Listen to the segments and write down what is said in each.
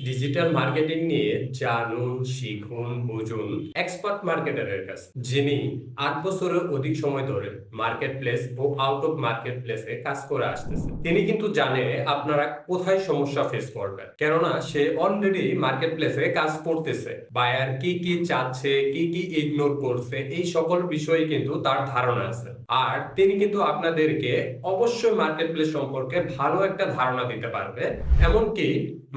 Digital marketing নিয়ে জানুন, শিখুন, বুঝুন এক্সপার্ট মার্কেটারের কাছে, যিনি 8 বছরের অধিক সময় ধরে মার্কেট প্লেস ও আউট অফ মার্কেট প্লেসে কাজ করে আসতেছে। তিনি কিন্তু জানে আপনারা কোথায় সমস্যা ফেস করবেন, কেননা সে অলরেডি মার্কেট প্লেসে কাজ করতেছে। বায়ার কি কি চাচ্ছে, কি কি ইগনোর করছে, এই সকল বিষয়ে কিন্তু তার ধারণা আছে। আর তিনি কিন্তু আপনাদেরকে অবশ্যই মার্কেট প্লেস সম্পর্কে ভালো একটা ধারণা দিতে পারবে। এমনকি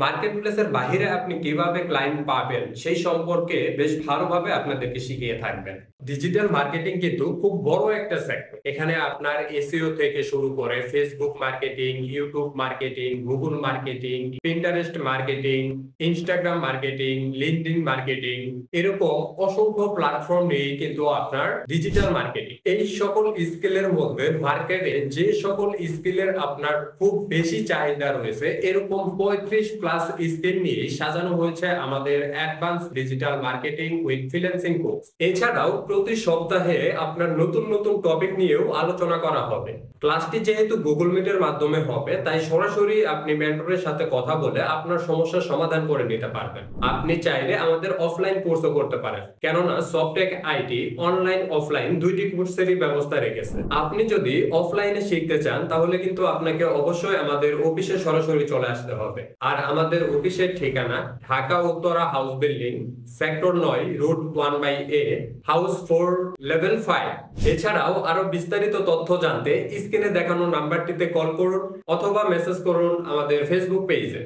মার্কেট প্লেসের বাহিরে আপনি কিভাবে ক্লায়েন্ট পাবেন সেই সম্পর্কে বেশ ভালোভাবে আপনাদেরকে শিখিয়ে থাকবেন। ডিজিটাল মার্কেটিং কিন্তু খুব বড় একটা সেক্টর। এখানে আপনার এসইও থেকে শুরু করে Facebook marketing, YouTube marketing, Google marketing, Pinterest marketing, Instagram marketing, LinkedIn marketing, এরকম অসংখ্য প্ল্যাটফর্ম নিয়ে কিন্তু আপনার ডিজিটাল মার্কেটিং। এই সকল স্কিলের মধ্যে মার্কেটে যে সকল স্কিলের আপনার খুব বেশি চাহিদা রয়েছে, এরকম 35+ স্কিল নিয়ে সাজানো হয়েছে আমাদের advance digital marketing with freelancing course. এছাড়াও প্রতি সপ্তাহে আপনার নতুন নতুন টপিক নিয়েও আলোচনা করা হবে। ক্লাসটি যেহেতু গুগল মিটের মাধ্যমে হবে, তাই সরাসরি আপনি মেন্টরের সাথে কথা বলে আপনার সমস্যার সমাধান করে নিতে পারবেন। আপনি চাইলে আমাদের অফলাইন কোর্সও করতে পারেন, কেননা সফটেক আইটি অনলাইন অফলাইন দুইটি কোর্সেরই ব্যবস্থা রেখেছে। আপনি যদি অফলাইনে শিখতে চান তাহলে কিন্তু আপনাকে অবশ্যই আমাদের অফিসে সরাসরি চলে আসতে হবে। আর আমাদের অফিসের ঠিকানা Dhaka Uttara house building, sector 9, route 1/A, house 4, level 5। এছাড়াও আরো বিস্তারিত তথ্য জানতে স্ক্রিনে দেখানো নাম্বারটিতে কল করুন অথবা মেসেজ করুন আমাদের ফেসবুক পেজে।